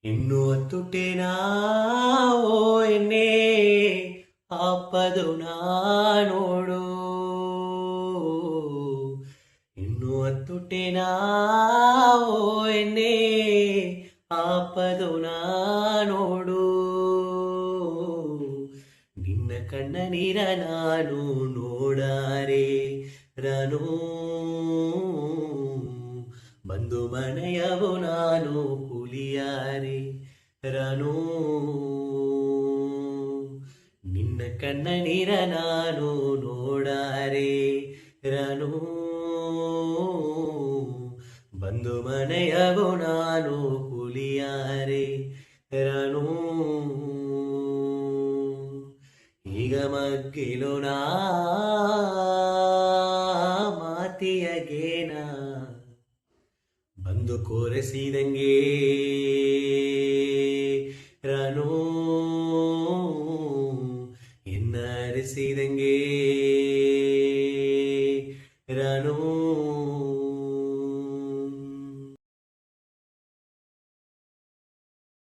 ಇನ್ನು ತುಟೆನಾ ಓ ಎನ್ನೆ ಆಪದು ನೋಡು. ಇನ್ನು ತುಟೆನಾ ಓ ಎನ್ನೆ ಆಪದು ನೋಡು. ನಿನ್ನ ಕಣ್ಣ ನೀರ ನಾನು ನೋಡಾರೆ ರನು ಬಂದು ಮನೆಯವು ನಾನು ಹುಲಿಯಾರೆ ರನು. ನಿನ್ನ ಕಣ್ಣ ನೀರ ನಾನು ನೋಡಾರೆ ರನು ಬಂದು ಮನೆಯವು ನಾನು ಹುಲಿಯಾರೆ ರನು. ಈಗ ಮಗ್ಗಿಲು ನಾ ಮಾತಿಯಗೇನ ಬಂದು ಕೋರಿಸಿದಂಗೆ ರನು ಎನ್ನ ಅರಿಸಿದಂಗೆ.